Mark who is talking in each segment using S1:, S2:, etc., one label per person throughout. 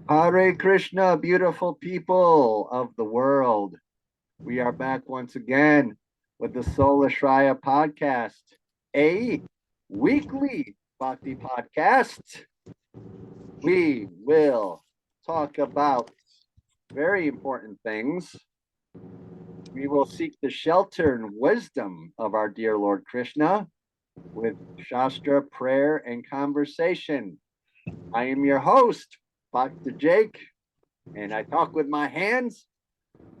S1: Hare Krishna, beautiful people of the world. We are back once again with the Sola Shraya podcast, a weekly bhakti podcast. We will talk about very important things. We will seek the shelter and wisdom of our dear Lord Krishna with Shastra, prayer, and conversation. I am your host, Bhakta Jake, and I talk with my hands.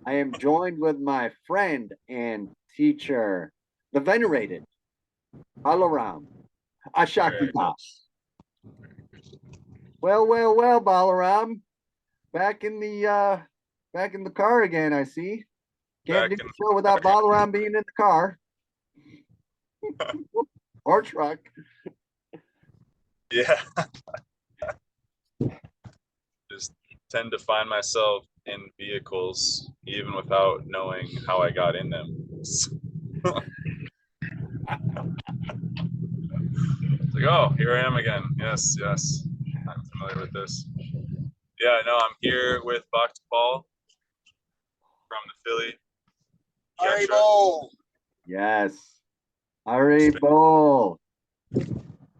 S1: I am joined with my friend and teacher, the venerated Balaram Ashakvidas. Well, Balaram, back in the car again. I see. Can't do the show without Balaram being in the car or truck.
S2: Yeah. Just tend to find myself in vehicles even without knowing how I got in them. It's like, oh, here I am again. Yes, I'm familiar with this. Yeah, no, I'm here with Bhakti Paul from the Philly.
S3: Haribol.
S1: Yes. Haribol.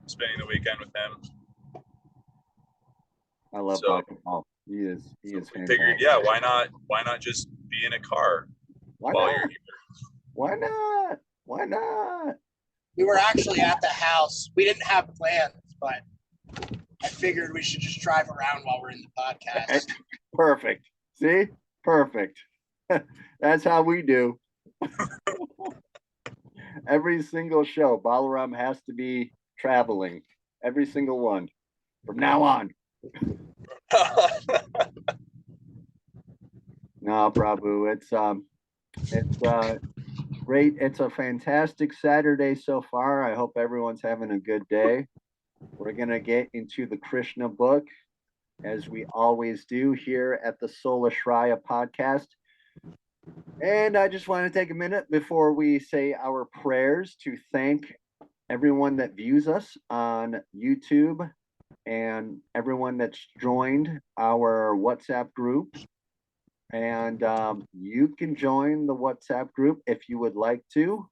S2: Spending the weekend with him.
S1: I love Bhakti Paul. He is fantastic.
S2: Figured, yeah, why not just be in a car while you're here?
S1: Why not? Why not?
S3: We were actually at the house. We didn't have plans, but I figured we should just drive around while we're in the podcast.
S1: Perfect. See? Perfect. That's how we do. Every single show, Balaram has to be traveling. Every single one. From now on. No, Prabhu. It's great. It's a fantastic Saturday so far. I hope everyone's having a good day. We're gonna get into the Krishna book, as we always do here at the Sola Shraya podcast. And I just want to take a minute before we say our prayers to thank everyone that views us on YouTube and everyone that's joined our WhatsApp group. And you can join the WhatsApp group if you would like to.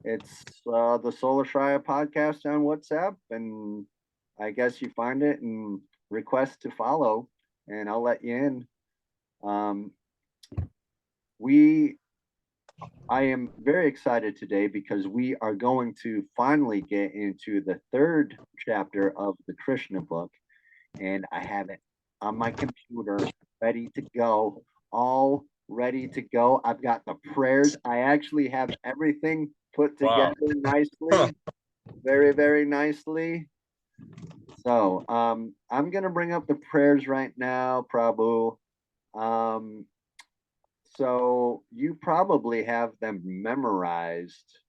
S1: It's the Sola Shraya podcast on WhatsApp, and I guess you find it and request to follow, and I'll let you in. I am very excited today because we are going to finally get into the third chapter of the Krishna book, and I have it on my computer ready to go, all ready to go. I've got the prayers. I actually have everything put together nicely, very, very nicely. So I'm gonna bring up the prayers right now, Prabhu. So you probably have them memorized,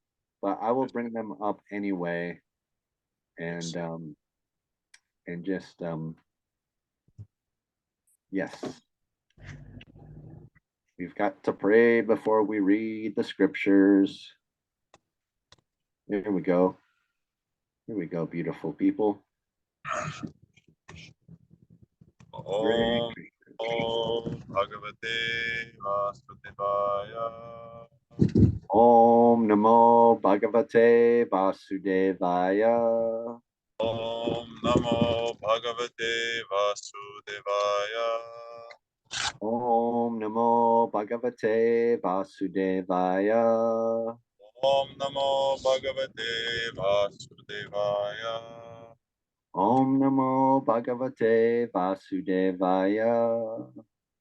S1: but I will bring them up anyway, and just yes. We've got to pray before we read the scriptures. Here we go. Here we go, beautiful people.
S2: Om Bhagavate Vasudevaya.
S1: Om Namo Bhagavate Vasudevaya.
S2: Om Namo Bhagavate Vasudevaya.
S1: Om Namo Bhagavate Vasudevaya.
S2: Om Namo Bhagavate Vasudevaya.
S1: Om Namo Bhagavate Vasudevaya.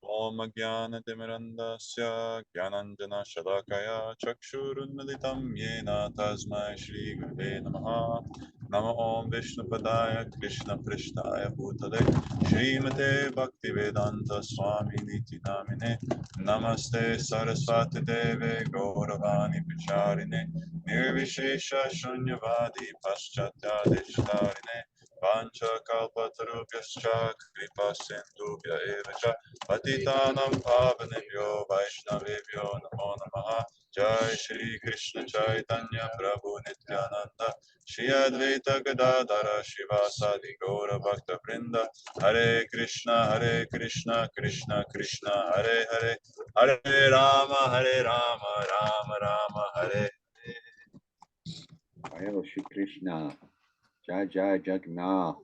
S2: Om Jnana Timirandasya Jnananjana Shalakaya Chakshurunaditam Yena Tasmai Shri Gurve Namaha. Namo Om Vishnupadaya Krishna Prishtaya Bhutale Srimate Bhaktivedanta Swami Niti Namine Namaste Saraswati Deve Gauravani Picharine Nirvishesha Shunyavadi Paschatya Deshtarine Pancha kalpatarubhyascha kripa sindhubhya eva cha patitanam pavanebhyo vaishnavebhyo namo namaha. Jai Shri Krishna Chaitanya Prabhu Nityananda Shri Advaita Gadadara Shivasadi Gaura Bhakta Vrinda. Hare Krishna Krishna Krishna Hare Hare, Hare Rama Rama Rama Hare Hare.
S1: Jai Shri Krishna. Jai Jai Jagannath.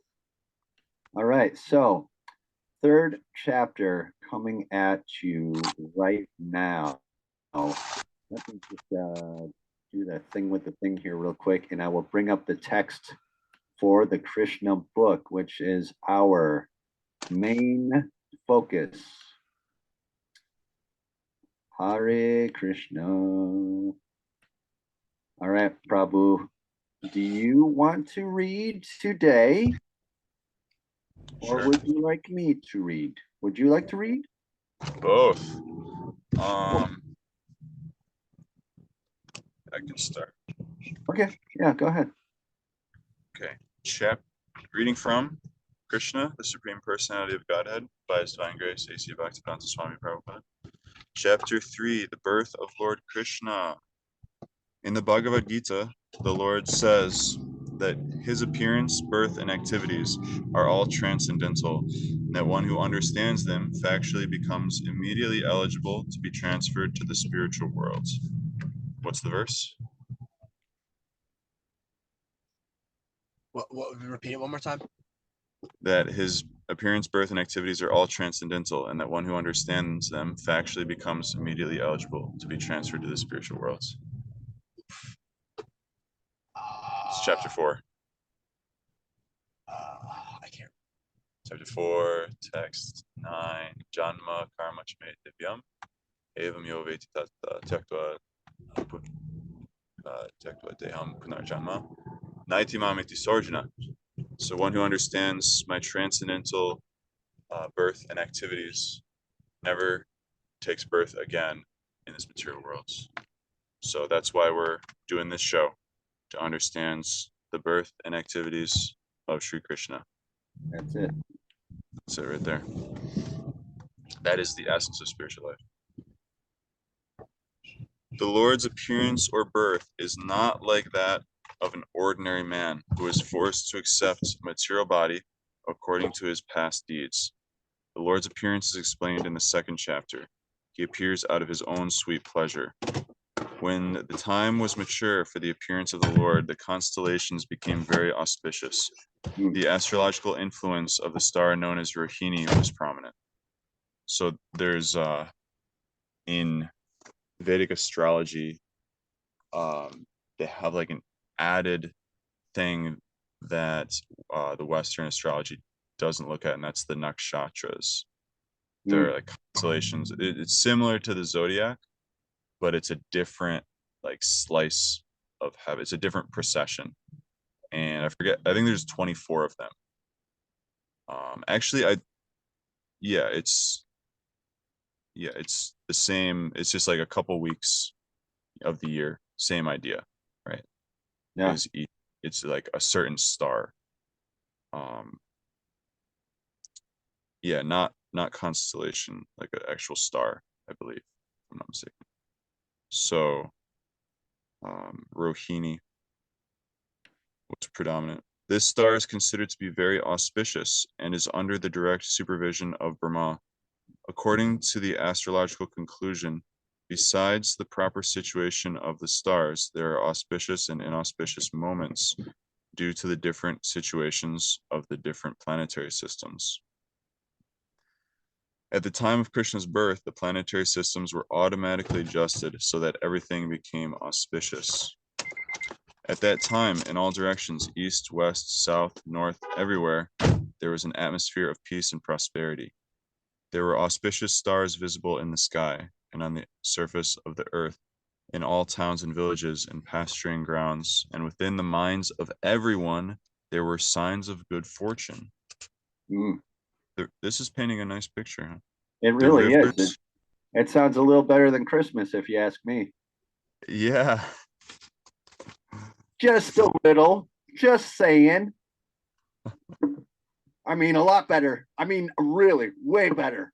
S1: All right, so third chapter coming at you right now. Let me just do that thing with the thing here real quick, and I will bring up the text for the Krishna book, which is our main focus. Hare Krishna. All right, Prabhu, do you want to read today? Or
S2: Sure.
S1: would you like me to read? Would you like to read?
S2: Both. I can start.
S1: Okay, yeah, go ahead.
S2: Okay. Reading from Krishna, the Supreme Personality of Godhead, by His Divine Grace, A.C. Bhaktivedanta Swami Prabhupada. Chapter 3, the birth of Lord Krishna. In the Bhagavad Gita, the Lord says that his appearance, birth, and activities are all transcendental, and that one who understands them factually becomes immediately eligible to be transferred to the spiritual worlds. What's the verse?
S3: What? Repeat it one more time.
S2: That his appearance, birth, and activities are all transcendental, and that one who understands them factually becomes immediately eligible to be transferred to the spiritual worlds. It's chapter 4.
S3: I can't.
S2: Chapter 4, text 9. Janma karma chme divyam evam yo veti tattva tyaktva deham punarjanma naiti mamiti sarjana. So one who understands my transcendental birth and activities never takes birth again in this material worlds. So that's why we're doing this show, to understand the birth and activities of Sri Krishna.
S1: That's it.
S2: That's it right there. That is the essence of spiritual life. The Lord's appearance or birth is not like that of an ordinary man who is forced to accept a material body according to his past deeds. The Lord's appearance is explained in the second chapter. He appears out of his own sweet pleasure. When the time was mature for the appearance of the Lord, the constellations became very auspicious. The astrological influence of the star known as Rohini was prominent. So there's in Vedic astrology, they have like an added thing that the Western astrology doesn't look at, and that's the nakshatras. They're like constellations. It's similar to the zodiac, but it's a different like slice of heaven. It's a different procession, and I forget. I think there's 24 of them. Actually, it's the same. It's just like a couple weeks of the year, same idea, right?
S1: Yeah.
S2: It's like a certain star. Not constellation, like an actual star, I believe, if I'm not mistaken. So, Rohini was predominant. This star is considered to be very auspicious and is under the direct supervision of Brahma. According to the astrological conclusion, besides the proper situation of the stars, there are auspicious and inauspicious moments due to the different situations of the different planetary systems. At the time of Krishna's birth, the planetary systems were automatically adjusted so that everything became auspicious. At that time, in all directions, east, west, south, north, everywhere, there was an atmosphere of peace and prosperity. There were auspicious stars visible in the sky and on the surface of the earth, in all towns and villages and pasturing grounds, and within the minds of everyone, there were signs of good fortune. This is painting a nice picture, huh?
S1: It really is. It sounds a little better than Christmas, if you ask me.
S2: Yeah.
S1: Just a little. Just saying. I mean, a lot better. I mean, really, way better.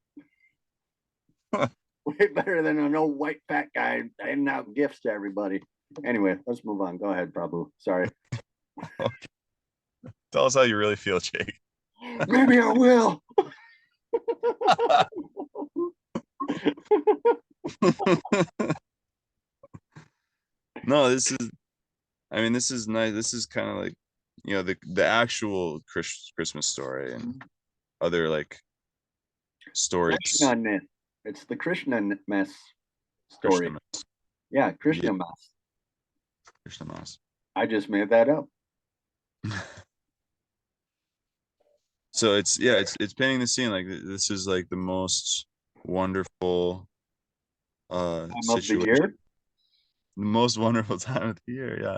S1: Way better than an old white fat guy handing out gifts to everybody. Anyway, let's move on. Go ahead, Prabhu. Sorry.
S2: Tell us how you really feel, Jake.
S1: Maybe I will.
S2: No, this is nice. This is kind of like, the actual Christmas story and other like stories.
S1: Krishna myth. It's the Krishna mess story.
S2: Krishna Mass.
S1: Yeah, Krishna
S2: Yeah.
S1: mess.
S2: Krishna Mass.
S1: I just made that up.
S2: So it's painting the scene like this is like the most wonderful
S1: Time of the
S2: situation,
S1: year.
S2: the most wonderful time of the year. Yeah,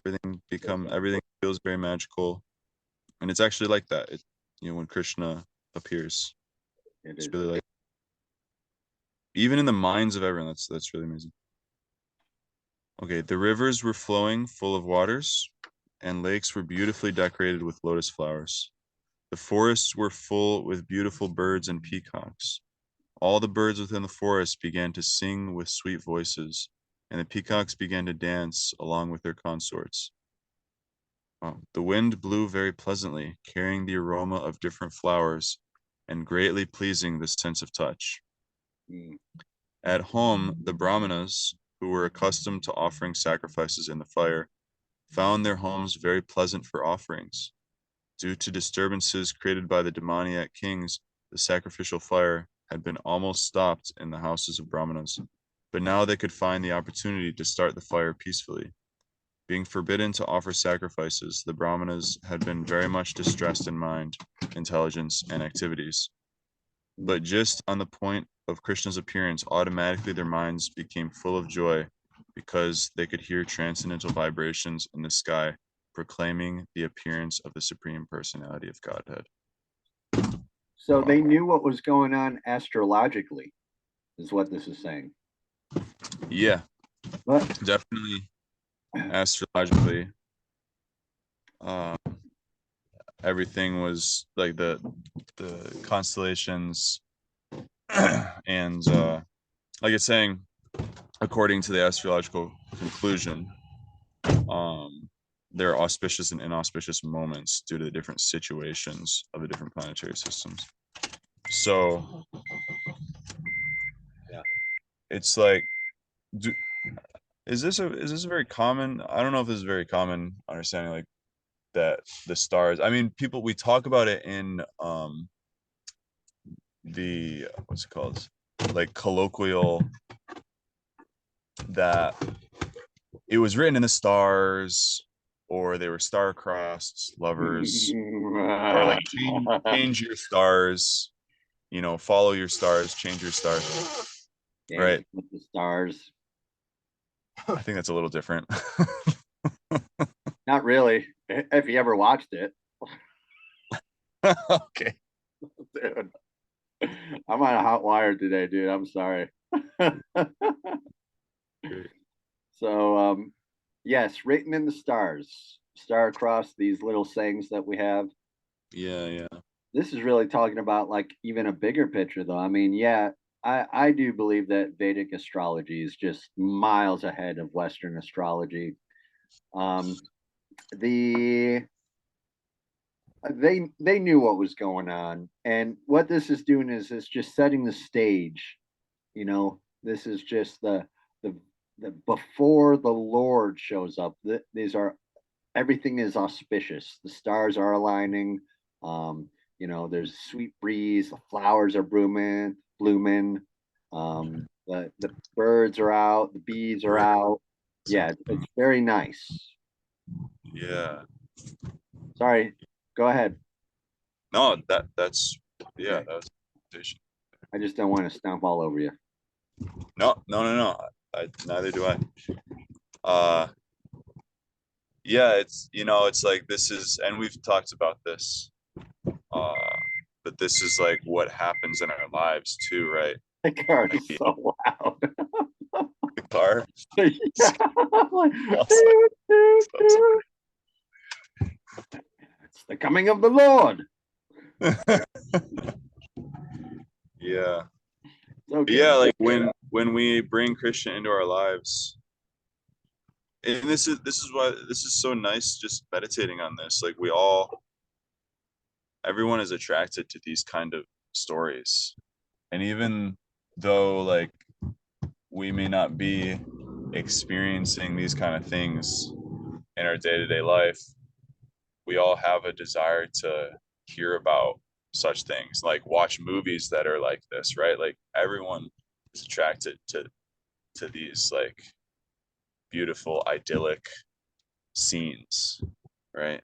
S2: everything feels very magical, and it's actually like that. When Krishna appears, it's really like, even in the minds of everyone. That's really amazing. Okay, the rivers were flowing full of waters, and lakes were beautifully decorated with lotus flowers. The forests were full with beautiful birds and peacocks. All the birds within the forest began to sing with sweet voices, and the peacocks began to dance along with their consorts. The wind blew very pleasantly, carrying the aroma of different flowers and greatly pleasing the sense of touch. At home, the Brahmanas, who were accustomed to offering sacrifices in the fire, found their homes very pleasant for offerings. Due to disturbances created by the demoniac kings, the sacrificial fire had been almost stopped in the houses of Brahmanas, but now they could find the opportunity to start the fire peacefully. Being forbidden to offer sacrifices, the Brahmanas had been very much distressed in mind, intelligence, and activities. But just on the point of Krishna's appearance, automatically their minds became full of joy because they could hear transcendental vibrations in the sky proclaiming the appearance of the Supreme Personality of Godhead.
S1: So they knew what was going on astrologically, is what this is saying.
S2: Yeah,
S1: But
S2: definitely astrologically. Everything was like the constellations and like it's saying, according to the astrological conclusion, there are auspicious and inauspicious moments due to the different situations of the different planetary systems. So
S1: yeah,
S2: it's like, is this a very common, I don't know if this is a very common understanding, like that the stars, I mean, we talk about it in the, what's it called, like colloquial, that it was written in the stars, or they were star-crossed lovers, or like change your stars, follow your stars, change your stars. Right.
S1: With the stars.
S2: I think that's a little different.
S1: Not really. If you ever watched it.
S2: Okay.
S1: Dude. I'm on a hot wire today, dude. I'm sorry. So yes, written in the stars, star-crossed, these little sayings that we have.
S2: Yeah.
S1: This is really talking about like even a bigger picture though. I mean, yeah, I do believe that Vedic astrology is just miles ahead of Western astrology. They knew what was going on, and what this is doing is it's just setting the stage. This is just the before the Lord shows up. These are everything is auspicious. The stars are aligning. There's a sweet breeze. The flowers are blooming. The birds are out. The bees are out. Yeah, it's very nice.
S2: Yeah.
S1: Sorry, go ahead.
S2: No, that's yeah. Okay. That's.
S1: I just don't want to stomp all over you.
S2: No. Neither do I. Yeah, it's like this is, and we've talked about this. But this is like what happens in our lives too, right?
S1: The car is so loud.
S2: The car.
S1: Yeah. It's It's the coming of the Lord.
S2: Yeah.
S1: Okay.
S2: Yeah, like when we bring Krishna into our lives, and this is why this is so nice just meditating on this. Like everyone is attracted to these kind of stories. And even though like we may not be experiencing these kind of things in our day-to-day life, we all have a desire to hear about such things, like watch movies that are like this, right? Like everyone is attracted to these like beautiful idyllic scenes, right?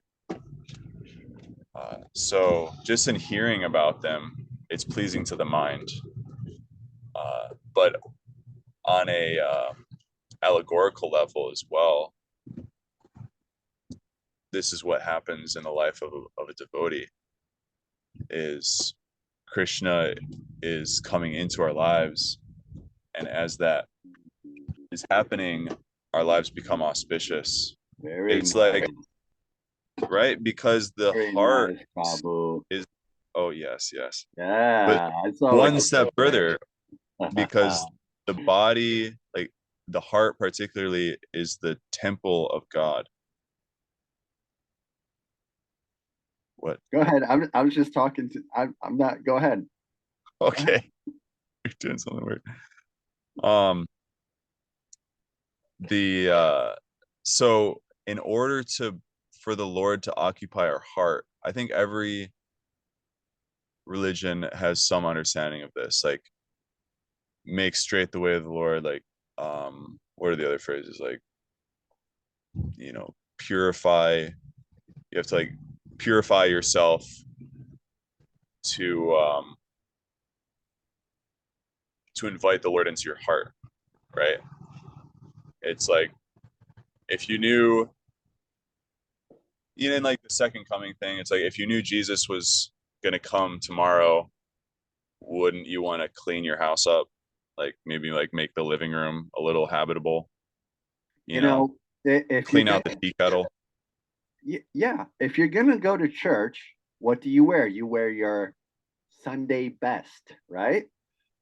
S2: So just in hearing about them, it's pleasing to the mind. But on a allegorical level as well, this is what happens in the life of a devotee. Is Krishna is coming into our lives, and as that is happening, our lives become auspicious.
S1: Very
S2: It's
S1: nice.
S2: like, right, because the
S1: Very
S2: heart
S1: nice, Babu.
S2: is, oh yes, yes, but
S1: Yeah, it's
S2: one
S1: always
S2: step further, because
S1: good.
S2: the body, like the heart particularly, is the temple of God. What?
S1: Go ahead. I was just talking to. I'm not. Go ahead.
S2: Okay, you're doing something weird. Um, so in order for the Lord to occupy our heart, I think every religion has some understanding of this, like make straight the way of the Lord, like what are the other phrases, like, purify, you have to like purify yourself to invite the Lord into your heart, right? It's like if you knew, in like the second coming thing, it's like if you knew Jesus was gonna come tomorrow, wouldn't you want to clean your house up? Like maybe like make the living room a little habitable,
S1: You know, if you're
S2: clean
S1: gonna,
S2: out the tea kettle.
S1: yeah, if you're gonna go to church, what do you wear? You wear your Sunday best, right?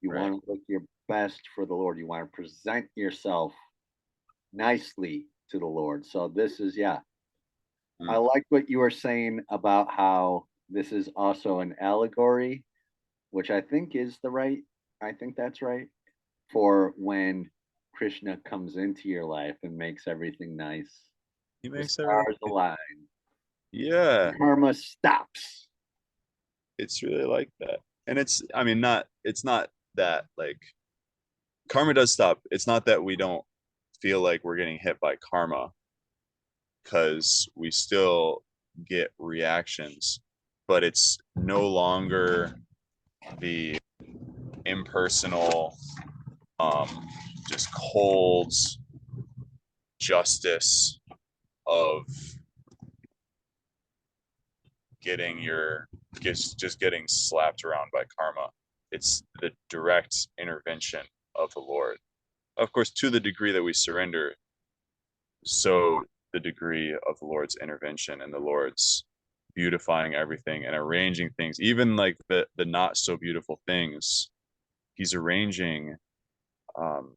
S1: You
S2: Right.
S1: want to look your best for the Lord. You want to present yourself nicely to the Lord. So this is, yeah. I
S2: Mm.
S1: like what you were saying about how this is also an allegory, which I think is I think that's right, for when Krishna comes into your life and makes everything nice.
S2: He
S1: The
S2: makes everything.
S1: stars align.
S2: Yeah,
S1: Karma stops.
S2: it's really like that. And it's not that like karma does stop. It's not that we don't feel like we're getting hit by karma, because we still get reactions, but it's no longer the impersonal, just cold justice of getting your just getting slapped around by karma. It's the direct intervention of the Lord. Of course, to the degree that we surrender, so the degree of the Lord's intervention and the Lord's beautifying everything and arranging things, even like the not so beautiful things, he's arranging um,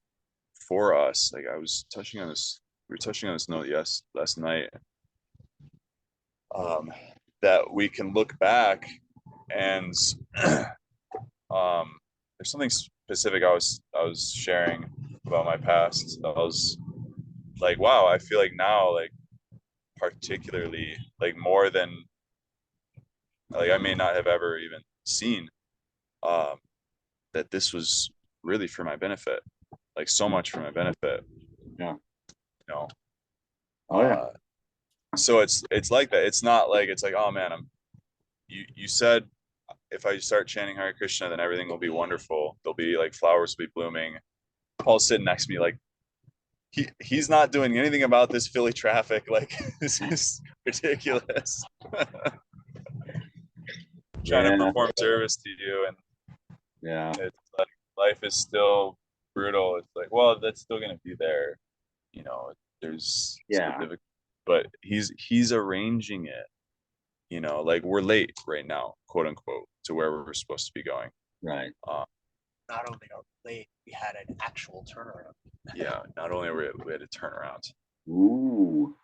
S2: for us. Like I was touching on this, we were touching on this note last night, um, that we can look back and there's something specific I was sharing about my past. I was like, wow, I feel like now, like particularly, like more than like I may not have ever even seen, um, that this was really for my benefit, like so much for my benefit,
S1: Yeah.
S2: you know.
S1: Oh yeah.
S2: So it's like that. It's not like it's like, oh man, you said if I start chanting Hare Krishna, then everything will be wonderful. There'll be like flowers will be blooming. Paul's sitting next to me, like he's not doing anything about this Philly traffic. Like this is ridiculous. Trying to
S1: Yeah.
S2: perform service to you, and
S1: Yeah.
S2: it's like life is still brutal. It's like, well, that's still gonna be there, you know. There's still
S1: Yeah.
S2: difficult, but he's arranging it. like we're late right now, quote unquote, to where we're supposed to be going.
S1: Right.
S3: Not only are we late, we had an actual turnaround.
S2: Yeah, not only we had to turn around,
S1: Ooh.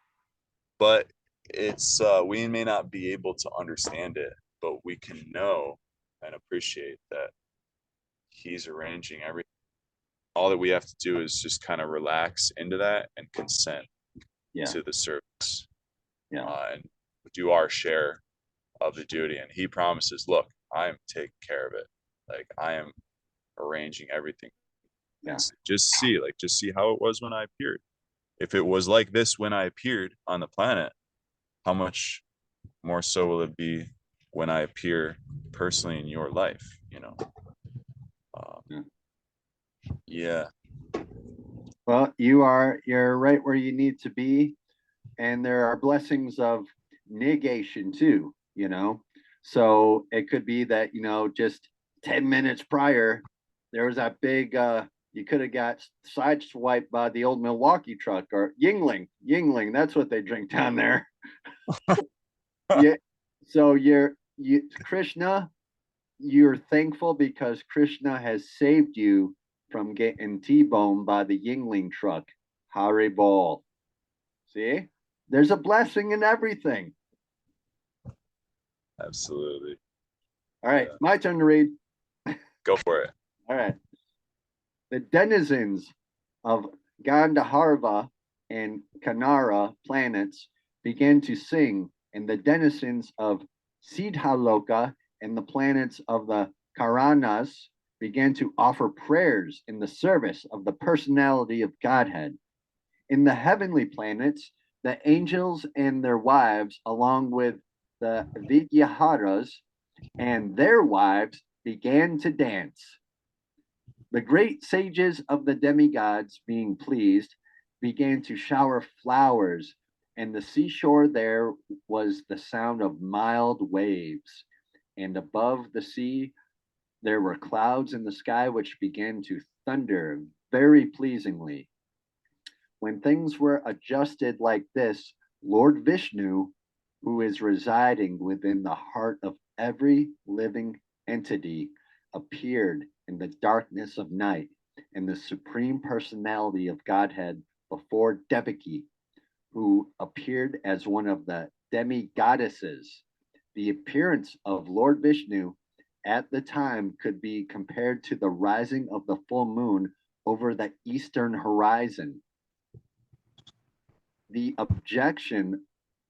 S2: but it's we may not be able to understand it, but we can know and appreciate that he's arranging everything. All that we have to do is just kind of relax into that and consent
S1: Yeah.
S2: to the service,
S1: Yeah.
S2: and do our share of the duty. And he promises, look, I am taking care of it. Like I am arranging everything.
S1: Yeah.
S2: Just see how it was when I appeared. If it was like this when I appeared on the planet, how much more so will it be when I appear personally in your life?
S1: Yeah.
S2: Yeah.
S1: Well, you're right where you need to be. And there are blessings of negation too, So it could be that, just 10 minutes prior, there was that big you could have got sideswiped by the old Milwaukee truck or Yingling, that's what they drink down there. Yeah. So Krishna, you're thankful because Krishna has saved you from getting T-boned by the Yingling truck. Hari Bol. See? There's a blessing in everything.
S2: Absolutely.
S1: All right,
S2: Yeah.
S1: my turn to read.
S2: Go for it.
S1: All right. The denizens of Gandharva and Kanara planets began to sing, and the denizens of Siddhaloka and the planets of the Karanas began to offer prayers in the service of the personality of Godhead. In the heavenly planets, the angels and their wives, along with the Vidyaharas and their wives, began to dance. The great sages of the demigods, being pleased, began to shower flowers, and the seashore there was the sound of mild waves. And above the sea, there were clouds in the sky which began to thunder very pleasingly. When things were adjusted like this, Lord Vishnu, who is residing within the heart of every living entity, appeared in the darkness of night, and the supreme personality of Godhead before Devaki, who appeared as one of the demi-goddesses. The appearance of Lord Vishnu at the time could be compared to the rising of the full moon over the eastern horizon. The objection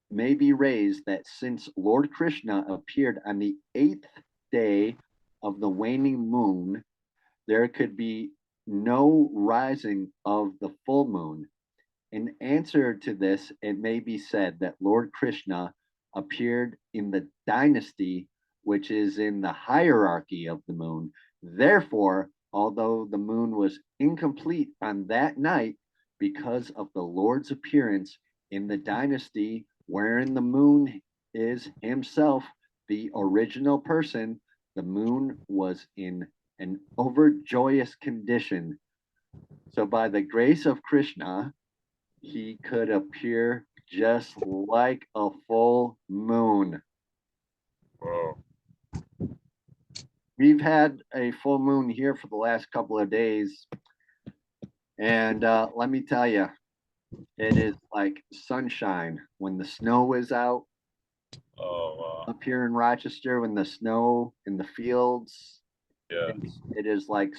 S1: may be raised that since Lord Krishna appeared on the 8th day of the waning moon, there could be no rising of the full moon. In answer to this, it may be said that Lord Krishna appeared in the dynasty which is in the hierarchy of the moon. Therefore, although the moon was incomplete on that night, because of the Lord's appearance in the dynasty wherein the moon is himself the original person, the moon was in an overjoyous condition. So, by the grace of Krishna, he could appear just like a full moon.
S2: Whoa.
S1: We've had a full moon here for the last couple of days. And let me tell you, it is like sunshine when the snow is out
S2: Oh,
S1: up here in Rochester, when the snow in the fields.
S2: yeah.
S1: It is like,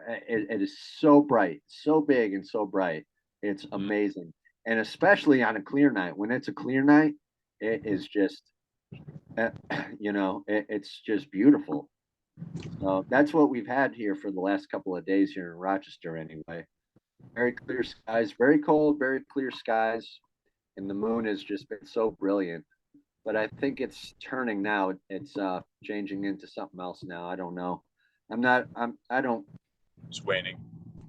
S1: it is so bright, so big and so bright. It's amazing. And especially on a clear night, when it's a clear night, it is just, it's just beautiful. So that's what we've had here for the last couple of days here in Rochester anyway. Very clear skies, very cold, very clear skies. And the moon has just been so brilliant. But I think it's turning now. It's changing into something else now. I don't know. I don't.
S2: It's waning.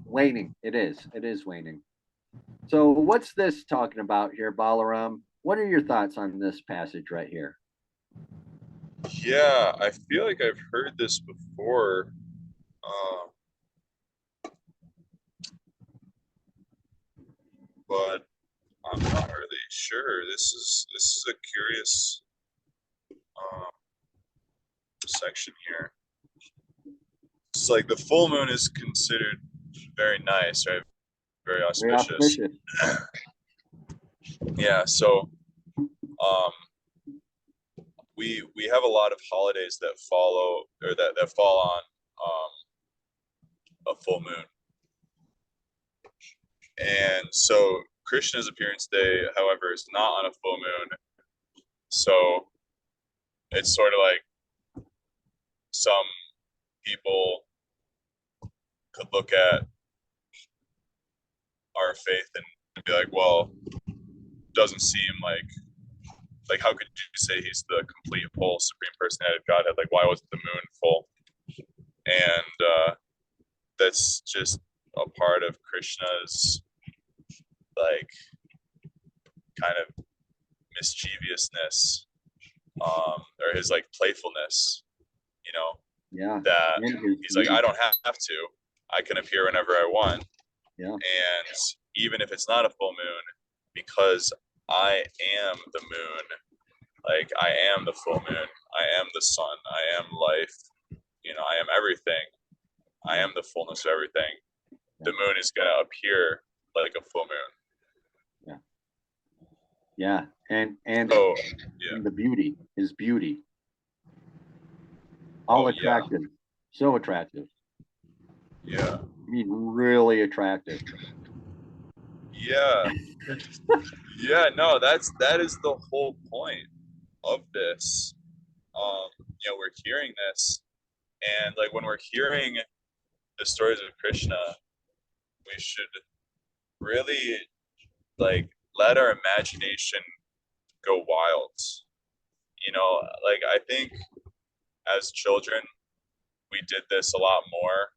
S1: Waning. It is. It is waning. So what's this talking about here, Balaram? What are your thoughts on this passage right here?
S2: Yeah, I feel like I've heard this before. But I'm not really sure. This is a curious section here. It's like the full moon is considered very nice, right? Very
S1: Very
S2: auspicious.
S1: auspicious.
S2: Yeah, so we have a lot of holidays that follow or that fall on a full moon. And so Krishna's appearance day, however, is not on a full moon. So it's sort of like some people could look at our faith and be like, well, doesn't seem like how could you say he's the complete whole supreme personality of Godhead? Like, why wasn't the moon full? And that's just a part of Krishna's like kind of mischievousness, or his like playfulness,
S1: Yeah.
S2: that
S1: And
S2: he's like, I don't have to. I can appear whenever I want.
S1: Yeah.
S2: And even if it's not a full moon, because I am the moon, like I am the full moon, I am the sun, I am life, I am everything. I am the fullness of everything. The moon is going to appear like a full moon.
S1: Yeah. And
S2: So, yeah.
S1: the beauty, his beauty. All attractive. Yeah. So attractive.
S2: Yeah.
S1: I mean, really attractive.
S2: Yeah. Yeah, no, that is the whole point of this. We're hearing this, and like when we're hearing the stories of Krishna, we should really like let our imagination go wild. Like I think as children we did this a lot more,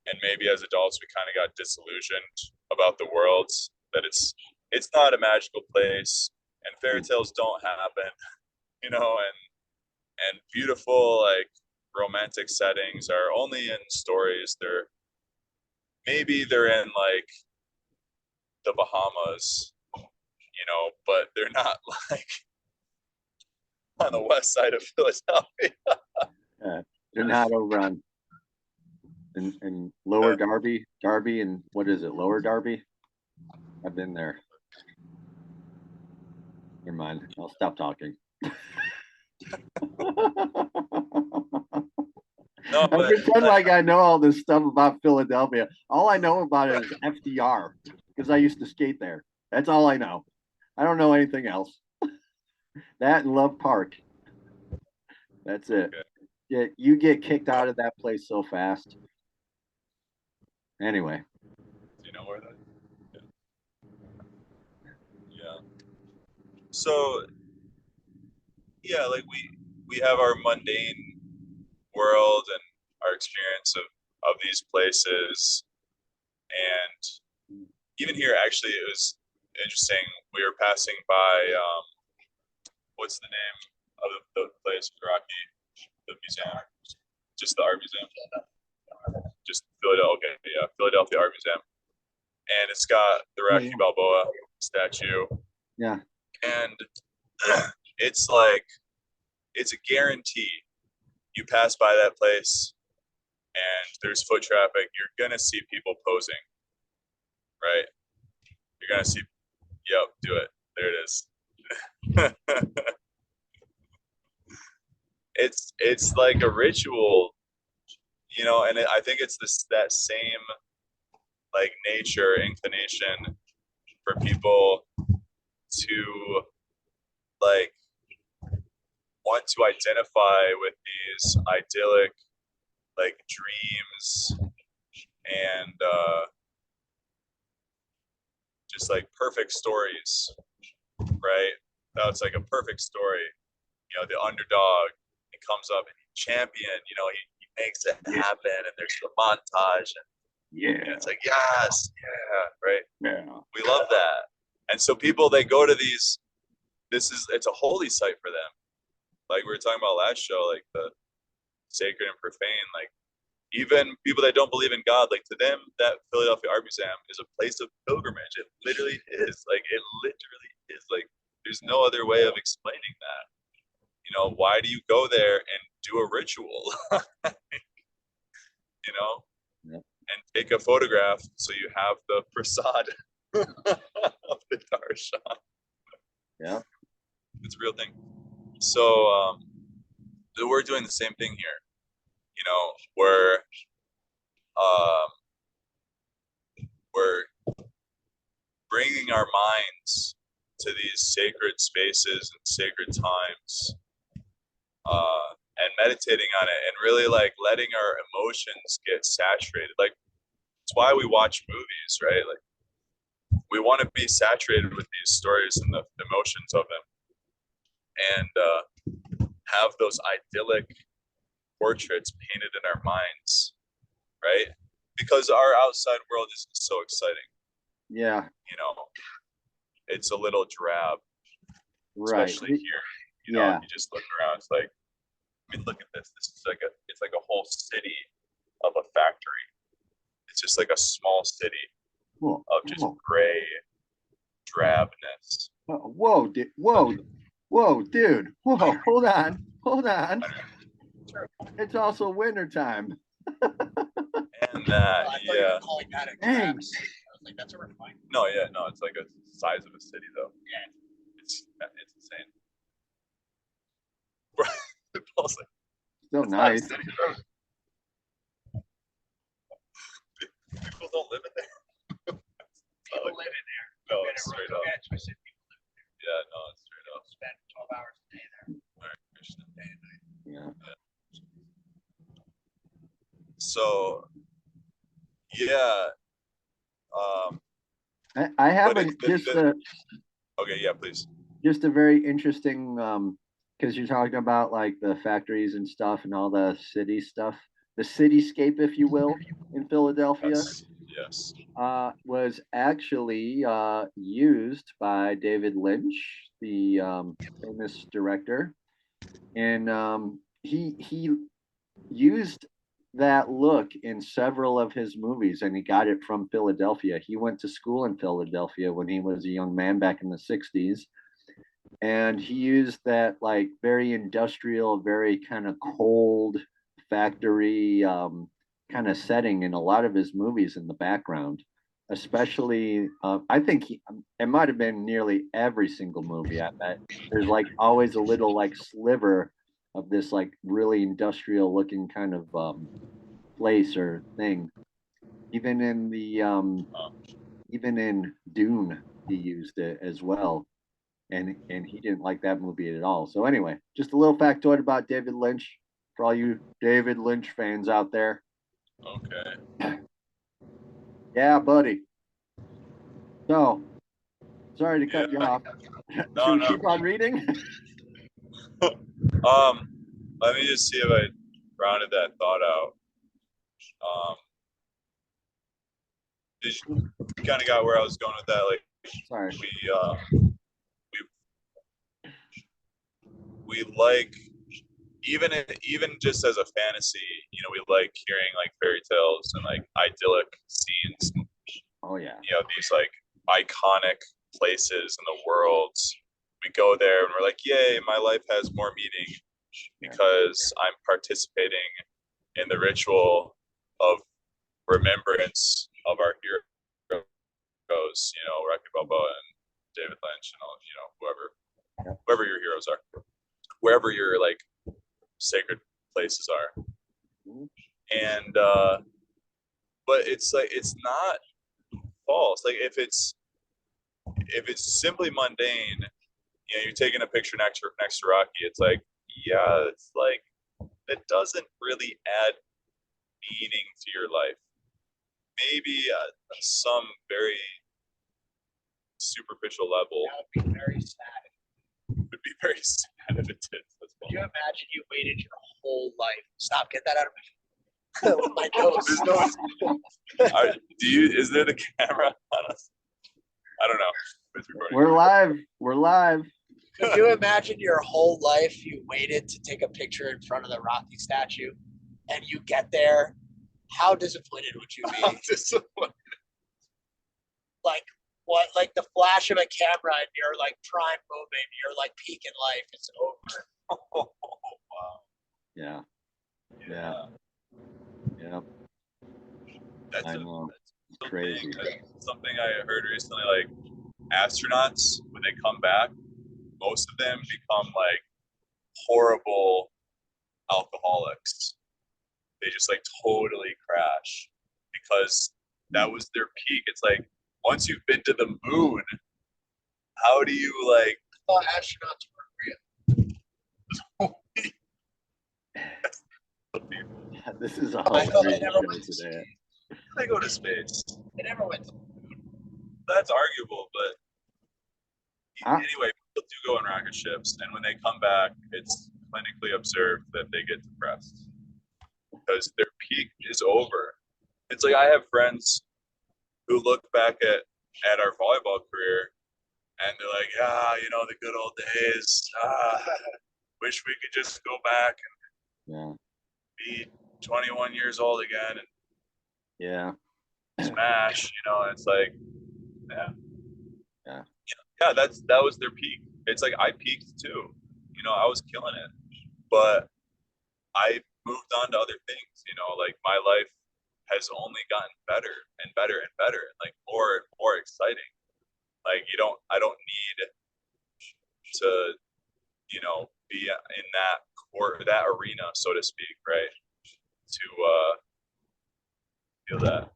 S2: and maybe as adults we kind of got disillusioned about the world, that it's not a magical place and fairy tales don't happen, and beautiful like romantic settings are only in stories. They're in like the Bahamas, but they're not like on the west side of Philadelphia.
S1: They're not over on in Lower Darby, and what is it, Lower Darby? I've been there. Never mind. I'll stop talking.
S2: No,
S1: I pretend like I know all this stuff about Philadelphia. All I know about it is FDR because I used to skate there. That's all I know. I don't know anything else. That and Love Park. That's it. Okay. Yeah, you get kicked out of that place so fast. Anyway.
S2: Do you know where that? Yeah. So, yeah, like we have our mundane world and our experience of these places, and even here, actually, it was interesting. We were passing by. What's the name of the place, Rocky? The museum, just the art museum, just Philadelphia. Okay, yeah, Philadelphia Art Museum, and it's got the Rocky Balboa statue.
S1: Yeah,
S2: and it's like it's a guarantee. You pass by that place, and there's foot traffic. You're gonna see people posing, right? You're gonna see. Yep, do it. There it is. It's like a ritual, and I think it's that same like nature inclination for people to like want to identify with these idyllic like dreams and just like perfect stories, right? That's like a perfect story. The underdog, he comes up and he champion, he makes it happen, and there's the montage, and it's like, yes, yeah, right?
S1: Yeah.
S2: We love that. And so people, they go to these, it's a holy site for them. Like we were talking about last show, like the sacred and profane, like even people that don't believe in God, like to them, that Philadelphia Art Museum is a place of pilgrimage. It literally is. Like, it literally is. Like, there's no other way of explaining that. You know, why do you go there and do a ritual? You know,
S1: Yep.
S2: and take a photograph so you have the prasad of the darshan.
S1: Yeah.
S2: It's a real thing. So we're doing the same thing here. You know, we're bringing our minds to these sacred spaces and sacred times, and meditating on it, and really like letting our emotions get saturated. Like, it's why we watch movies, right? Like, we want to be saturated with these stories and the emotions of them, and have those idyllic portraits painted in our minds, right? Because our outside world isn't so exciting.
S1: Yeah.
S2: You know, it's a little drab,
S1: Right.
S2: especially here. You know, if you just look around, it's like, I mean, look at this. This is like it's like a whole city of a factory. It's just like a small city of just gray drabness.
S1: Whoa, dude. Whoa, dude. Whoa, hold on. It's also winter time.
S2: And that, yeah.
S3: Calling that a
S1: Dang.
S3: I was like, that's a refine.
S2: No, yeah, no, it's like a size of a city, though.
S3: Yeah.
S2: It's insane. Paul's like,
S1: Still nice.
S2: People don't live in there.
S3: People live in there.
S2: No, it's straight up.
S3: Yeah,
S2: No, it's straight up.
S3: spend 12 hours a day there.
S2: All right, Krishna.
S3: Day and night.
S1: Yeah.
S2: So, yeah.
S1: I have
S2: But okay, yeah, please.
S1: Just a very interesting because you're talking about like the factories and stuff and all the city stuff, the cityscape, if you will, in Philadelphia.
S2: Yes.
S1: Was actually used by David Lynch, the famous director, and he used that look in several of his movies, and he got it from Philadelphia. He went to school in Philadelphia when he was a young man back in the 60s, and he used that like very industrial, very kind of cold factory kind of setting in a lot of his movies in the background, especially I think it might have been nearly every single movie. I bet there's like always a little like sliver of this like really industrial looking kind of place or thing. Even in the even in Dune, he used it as well, and he didn't like that movie at all. So anyway, just a little factoid about David Lynch for all you David Lynch fans out there.
S2: Okay.
S1: Yeah, buddy. So, sorry to cut you off.
S2: No,
S1: Should we keep on reading?
S2: Let me just see if I rounded that thought out. You kind of got where I was going with that. Like,
S1: Sorry.
S2: We like, even just as a fantasy, you know, we like hearing like fairy tales and like idyllic scenes.
S1: Oh yeah.
S2: You know, these like iconic places in the world. We go there and we're like, yay, my life has more meaning because I'm participating in the ritual of remembrance of our heroes, you know, Rocky Balboa and David Lynch and all, you know, whoever your heroes are, wherever your like sacred places are. And but it's like, it's not false. Like, if it's simply mundane, you know, you're taking a picture next to Rocky, it's like, yeah, it's like, it doesn't really add meaning to your life. Maybe some very superficial level.
S3: That would be very sad.
S2: Would be very sad if it did.
S3: Could you imagine you waited your whole life? Stop, get that out of my nose.
S2: Is there the camera on us? I don't know.
S1: We're live.
S3: Could you imagine your whole life you waited to take a picture in front of the Rocky statue, and you get there? How disappointed would you be? Like, what? Like the flash of a camera in your like prime moment, your like peak in life is over.
S2: Oh, wow.
S1: Yeah. Yeah. Yeah.
S2: That's
S1: I
S2: a
S1: know. It's
S2: something
S1: crazy.
S2: something I heard recently. Like astronauts, when they come back, most of them become like horrible alcoholics. They just like totally crash because that was their peak. It's like once you've been to the moon, how do you like?
S3: I thought astronauts were
S1: This is a
S3: real. I thought they
S1: hilarious
S3: never
S1: show
S3: went to
S1: today.
S3: space.
S2: They go to space.
S3: They never went to.
S2: That's arguable, but
S1: Huh?
S2: anyway, people do go in rocket ships, and when they come back, it's clinically observed that they get depressed because their peak is over. It's like I have friends who look back at our volleyball career and they're like, yeah, you know, the good old days. Wish we could just go back
S1: Yeah.
S2: and be 21 years old again and
S1: Yeah.
S2: smash. You know, it's like, yeah,
S1: Yeah.
S2: yeah, that was their peak. It's like I peaked too. You know, I was killing it, but I moved on to other things. You know, like my life has only gotten better and better and better, and like more and more exciting. Like I don't need to, you know, be in that or that arena, so to speak, right? To feel that.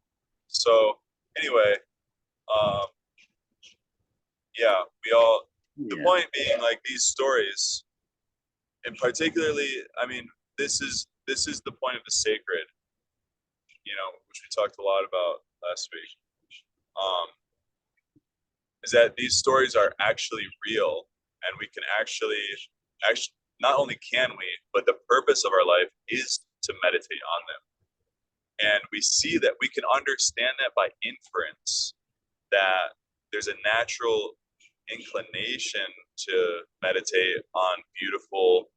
S2: So anyway, um, yeah, we all. The
S1: Yeah.
S2: point being, like these stories, and particularly, I mean, this is the point of the sacred, you know, which we talked a lot about last week. Um, is that these stories are actually real, and we can actually not only can we, but the purpose of our life is to meditate on them, and we see that we can understand that by inference that there's a natural inclination to meditate on beautiful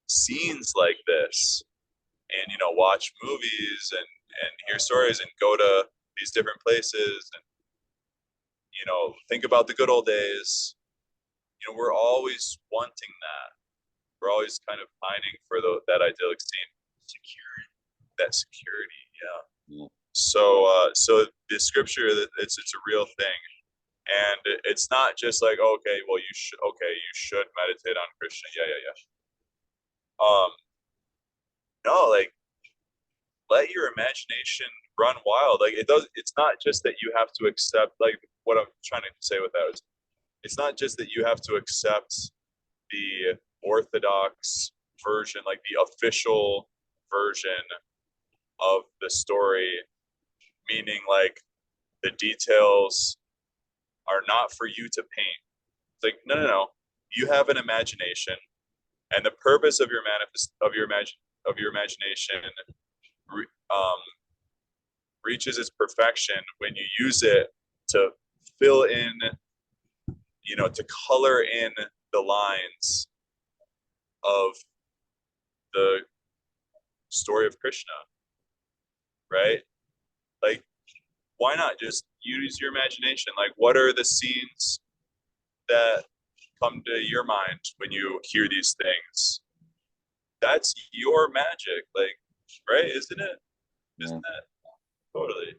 S2: scenes like this and you know watch movies and hear stories and go to these different places and you know think about the good old days. You know, we're always wanting that. We're always kind of pining for that idyllic scene, security, that security. Yeah.
S1: Yeah.
S2: So the scripture, it's a real thing, and it's not just like okay, well you should meditate on Krishna. Yeah, yeah, yeah. No, like let your imagination run wild. Like it does. It's not just that you have to accept. Like what I'm trying to say with that is, it's not just that you have to accept the orthodox version, like the official version of the story, meaning like the details are not for you to paint. It's like no, no, no. You have an imagination, and the purpose of your imagination um, reaches its perfection when you use it to fill in, you know, to color in the lines of the story of Krishna, right? Like, why not just use your imagination? Like, what are the scenes that come to your mind when you hear these things? That's your magic, like, right? Isn't it? Isn't
S1: Yeah.
S2: that totally?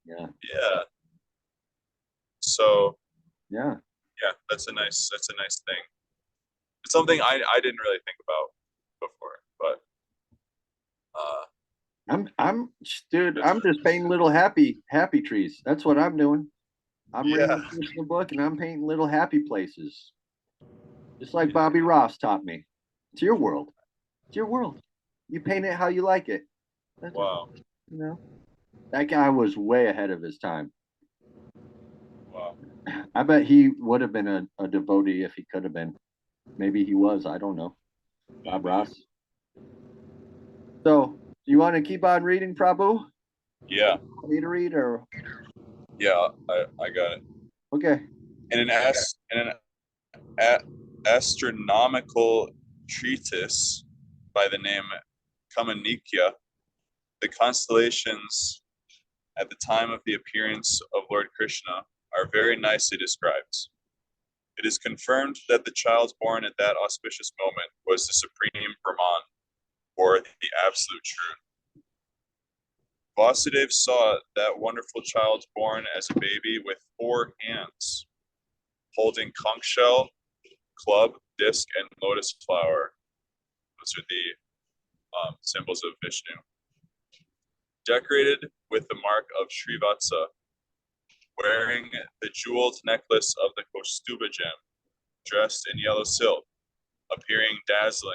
S1: Yeah.
S2: Yeah. So
S1: Yeah.
S2: yeah, that's a nice thing. It's something I didn't really think about before, but
S1: Dude, I'm just painting little happy trees. That's what I'm doing. I'm reading
S2: yeah,
S1: the Krishna book and I'm painting little happy places. Just like Bobby Ross taught me. It's your world. It's your world. You paint it how you like it. That's it.
S2: wow,
S1: You know? That guy was way ahead of his time.
S2: wow.
S1: I bet he would have been a devotee if he could have been. Maybe he was. I don't know. Bob Ross. So, do you want to keep on reading, Prabhu?
S2: Yeah,
S1: Want me to read or
S2: yeah, I got it.
S1: okay?
S2: In an astronomical treatise by the name Kamanikya, the constellations at the time of the appearance of Lord Krishna are very nicely described. It is confirmed that the child born at that auspicious moment was the supreme Brahman, or the absolute truth. Vasudev saw that wonderful child born as a baby with 4 hands, holding conch shell, club, disc, and lotus flower. Those are the symbols of Vishnu. Decorated with the mark of Srivatsa, wearing the jeweled necklace of the Kaustuba gem, dressed in yellow silk, appearing dazzling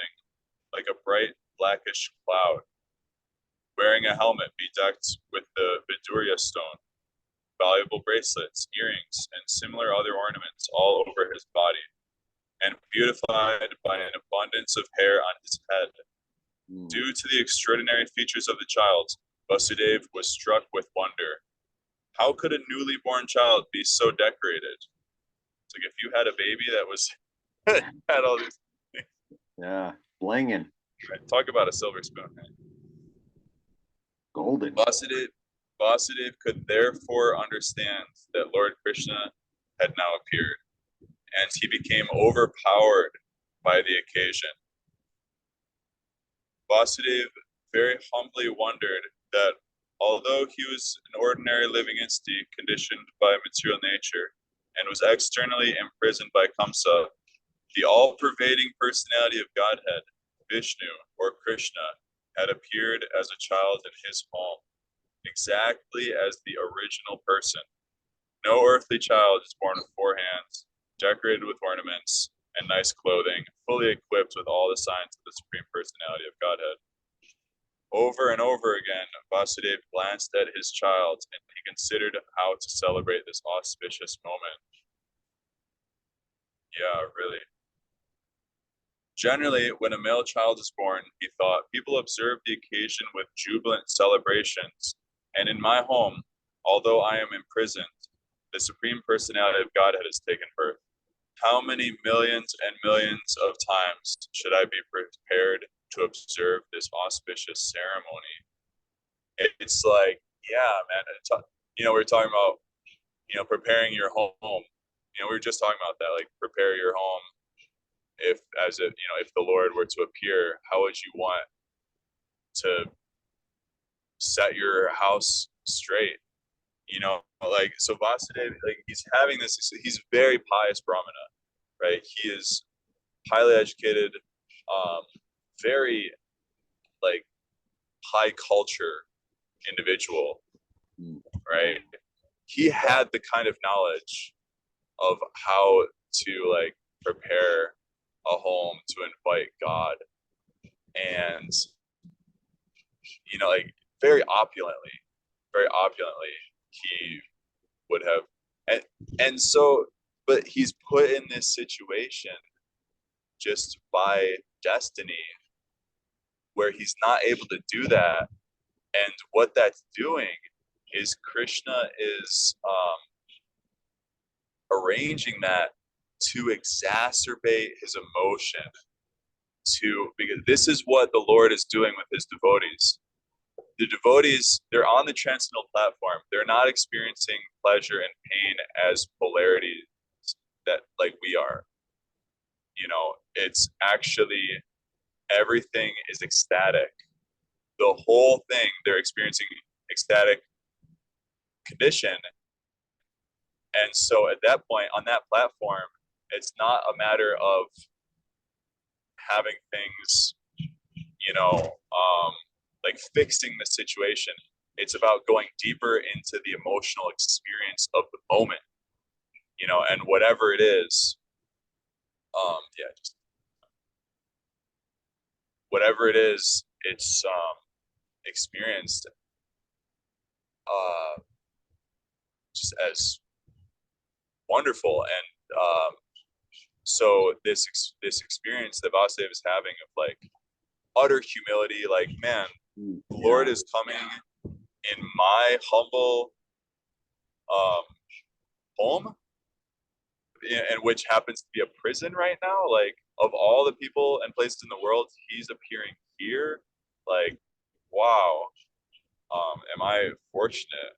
S2: like a bright blackish cloud, wearing a helmet bedecked with the Vidurya stone, valuable bracelets, earrings, and similar other ornaments all over his body, and beautified by an abundance of hair on his head. Due to the extraordinary features of the child, Vasudev was struck with wonder. How could a newly born child be so decorated? It's like if you had a baby that was had all these things.
S1: Yeah, blinging.
S2: Right. Talk about a silver spoon. Right?
S1: Golden.
S2: Vasudev could therefore understand that Lord Krishna had now appeared, and he became overpowered by the occasion. Vasudev very humbly wondered that although he was an ordinary living entity conditioned by material nature and was externally imprisoned by Kamsa, the all-pervading personality of Godhead, Vishnu or Krishna, had appeared as a child in his home, exactly as the original person. No earthly child is born with 4 hands, decorated with ornaments and nice clothing, fully equipped with all the signs of the Supreme Personality of Godhead. Over and over again, Vasudev glanced at his child and he considered how to celebrate this auspicious moment. Yeah, really. Generally, when a male child is born, he thought, people observe the occasion with jubilant celebrations. And in my home, although I am imprisoned, the Supreme Personality of Godhead has taken birth. How many millions and millions of times should I be prepared to observe this auspicious ceremony? It's like, yeah, man. We're talking about, preparing your home. We were just talking about that, like prepare your home. If the Lord were to appear, how would you want to set your house straight? So Vasudev, he's having this. He's very pious Brahmana, right? He is highly educated, very high culture individual, right? He had the kind of knowledge of how to prepare a home to invite God, and very opulently he would have, and so, but he's put in this situation just by destiny where he's not able to do that. And what that's doing is Krishna is arranging that to exacerbate his emotion, because this is what the Lord is doing with his devotees. The devotees, they're on the transcendental platform. They're not experiencing pleasure and pain as polarities that we are. It's actually, everything is ecstatic. The whole thing, they're experiencing ecstatic condition. And so at that point, on that platform, it's not a matter of having things, fixing the situation. It's about going deeper into the emotional experience of the moment, and whatever it is, just whatever it is, it's experienced just as wonderful. And so this experience that Vasudev is having of utter humility, man, the Lord is coming in my humble home, and which happens to be a prison right now. Of all the people and places in the world, he's appearing here. Wow, am I fortunate?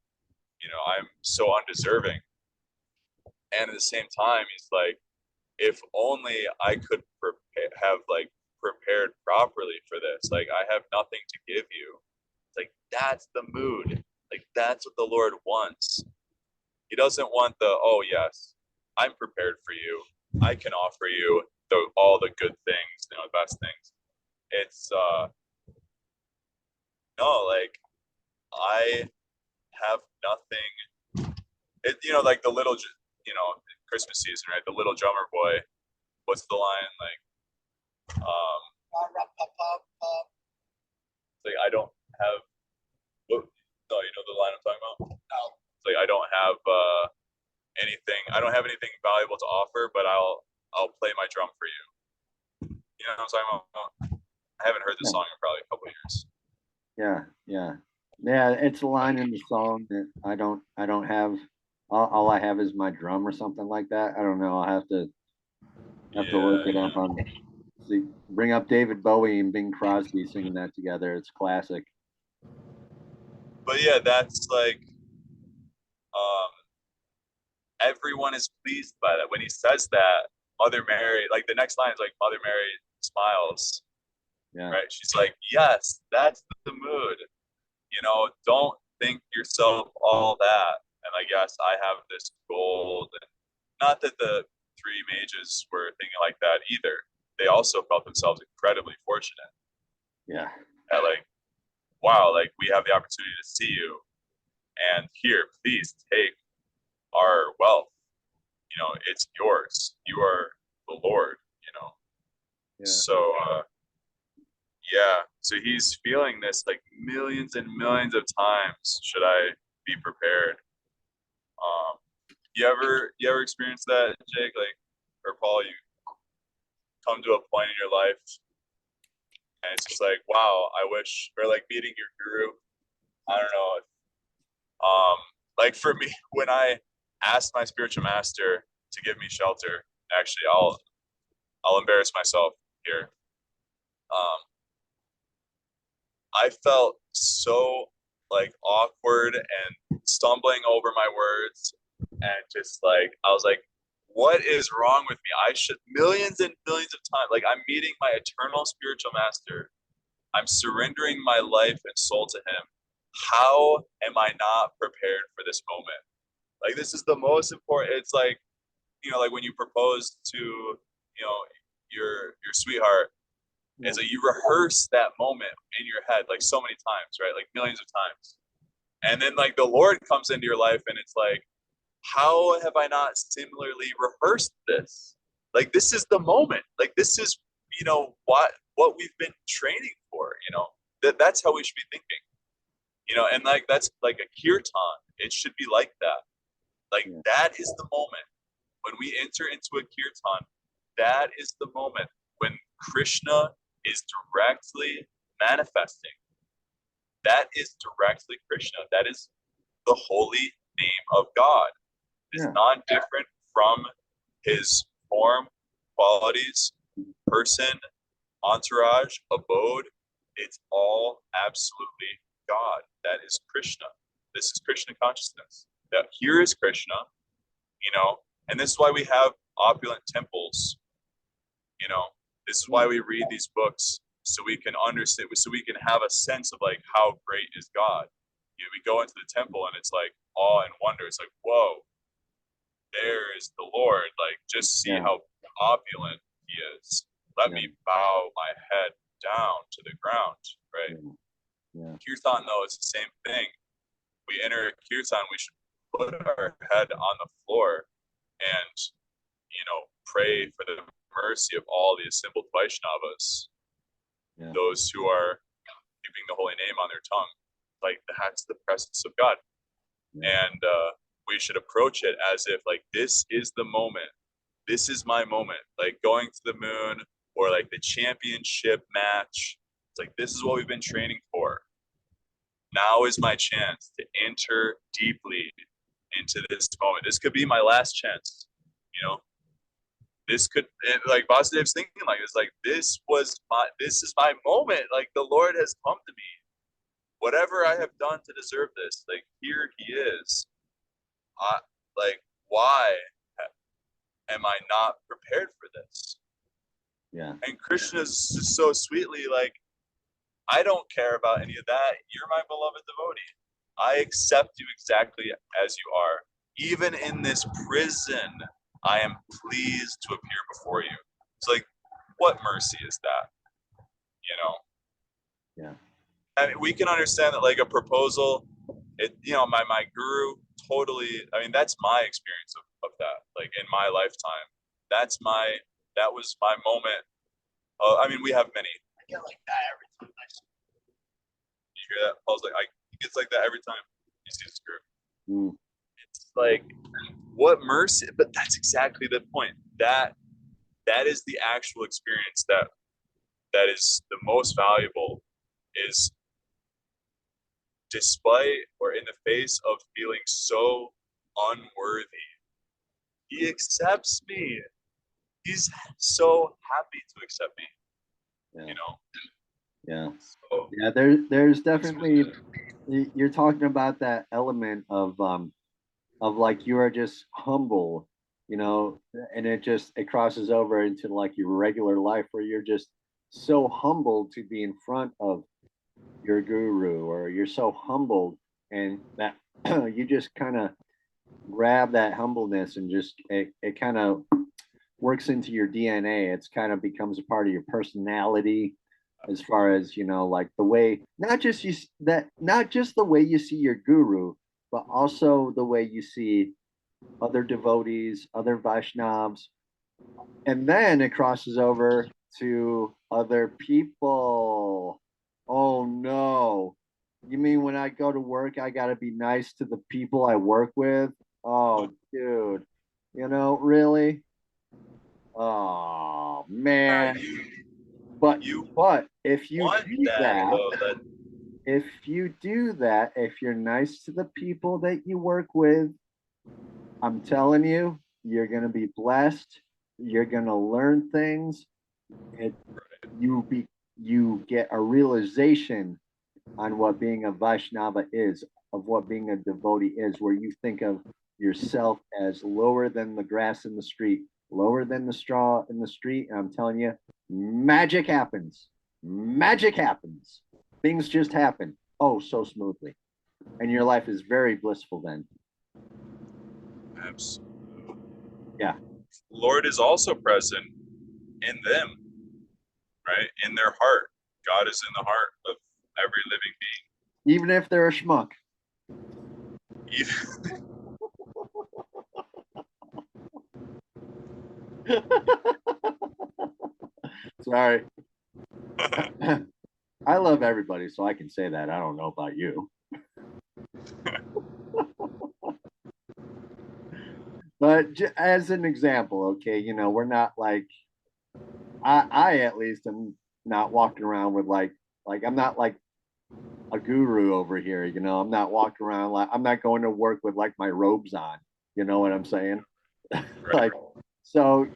S2: I'm so undeserving. And at the same time, he's if only I could have like prepared properly for this. Like, I have nothing to give you. It's like, that's the mood. Like, that's what the Lord wants. He doesn't want the, oh yes, I'm prepared for you. I can offer you all the good things, the best things. It's no, like, I have nothing. It, like the little, Christmas season, right? The little drummer boy. What's the line? Like, like, I don't have. Oh, no, you know the line I'm talking about.
S3: No.
S2: It's like, I don't have anything. I don't have anything valuable to offer, but I'll play my drum for you. You know what I'm talking about? I haven't heard this song in probably a couple of years.
S1: Yeah. It's a line in the song that I don't have. All I have is my drum or something like that. I don't know. I'll have to look it up on. See, bring up David Bowie and Bing Crosby singing that together. It's classic.
S2: But yeah, that's like, everyone is pleased by that. When he says that, Mother Mary, like the next line is like, Mother Mary smiles.
S1: Yeah.
S2: Right? She's like, yes, that's the mood. Don't think yourself all that. And I guess I have this gold. And not that the three mages were thinking like that either. They also felt themselves incredibly fortunate.
S1: Yeah.
S2: Like, wow, like, we have the opportunity to see you. And here, please take our wealth. It's yours. You are the Lord,
S1: Yeah.
S2: So, yeah. So he's feeling this like millions and millions of times. Should I be prepared? You ever experience that, Jake? Like, or Paul, you come to a point in your life and it's just like, wow, I wish, or like meeting your guru. I don't know. Like for me, when I asked my spiritual master to give me shelter, actually, I'll embarrass myself here. I felt so like awkward and stumbling over my words, and just like, I was like, what is wrong with me? I should, millions and millions of times, like, I'm meeting my eternal spiritual master. I'm surrendering my life and soul to him. How am I not prepared for this moment? Like, this is the most important. It's like, like when you propose to, your sweetheart, is that you rehearse that moment in your head like so many times, right? Like millions of times. And then like the Lord comes into your life and it's like, how have I not similarly rehearsed this? Like, this is the moment. Like, this is, what we've been training for, that's how we should be thinking, and like, that's like a kirtan. It should be like that. Like, that is the moment when we enter into a kirtan. That is the moment when Krishna is directly manifesting. That is directly Krishna. That is the holy name of God. It's not different from his form, qualities, person, entourage, abode. It's all absolutely God. That is Krishna. This is Krishna consciousness. That here is Krishna, and this is why we have opulent temples. This is why we read these books, so we can understand, so we can have a sense of like, how great is God. We go into the temple and it's like awe and wonder. It's like, whoa, there is the Lord. Like, just see how opulent he is. Let me bow my head down to the ground, right? Kirtan, though, is the same thing. We enter a kirtan, we should put our head on the floor and, pray for the mercy of all the assembled Vaishnavas, those who are keeping the holy name on their tongue. Like, that's the presence of God. And we should approach it as if like, this is the moment. This is my moment. Like going to the moon or like the championship match. It's like, this is what we've been training for. Now is my chance to enter deeply into this moment. This could be my last chance. This could, like Vasudev's thinking like, it's like, this is my moment. Like, the Lord has come to me. Whatever I have done to deserve this, like, here he is. Like, why am I not prepared for this?
S1: Yeah.
S2: And Krishna's just so sweetly like, I don't care about any of that. You're my beloved devotee. I accept you exactly as you are. Even in this prison, I am pleased to appear before you. It's like, what mercy is that? You know?
S1: Yeah.
S2: And we can understand that like a proposal, my guru totally, I mean, that's my experience of that, like in my lifetime. That was my moment. I mean, we have many.
S3: I get like that every time I see.
S2: You hear that? Paul's like, he gets like that every time he sees a guru.
S1: Mm.
S2: It's like, what mercy, but that's exactly the point. That is the actual experience that is the most valuable, is despite or in the face of feeling so unworthy, he accepts me. He's so happy to accept me.
S1: Yeah.
S2: You know?
S1: Yeah.
S2: So,
S1: Yeah. There's definitely, you're talking about that element of like you are just humble, and it crosses over into like your regular life where you're just so humbled to be in front of your guru, or you're so humbled, and that you just kind of grab that humbleness and just it kind of works into your DNA. It's kind of becomes a part of your personality, as far as like the way, not just the way you see your guru, but also the way you see other devotees, other Vaishnavas, and then it crosses over to other people. Oh no. You mean when I go to work, I got to be nice to the people I work with? Oh, dude. Really? Oh, man. But
S2: you
S1: but if you
S2: want
S1: do
S2: that
S1: that,
S2: though,
S1: if you're nice to the people that you work with, I'm telling you, you're going to be blessed. You're going to learn things. It you get a realization on what being a Vaishnava is, of what being a devotee is, where you think of yourself as lower than the grass in the street, lower than the straw in the street. And I'm telling you, magic happens. Magic happens. Things just happen. Oh, so smoothly. And your life is very blissful then.
S2: absolutely.
S1: Yeah.
S2: Lord is also present in them, right? In their heart. God is in the heart of every living
S1: Even if they're a schmuck.
S2: being. Even,
S1: Sorry. I love everybody, so I can say that. I don't know about you. But as an example, okay, we're not like, I at least am not walking around with like I'm not like a guru over here, I'm not walking around like I'm not going to work with like my robes on. You know what I'm saying?
S2: right.
S1: Like, so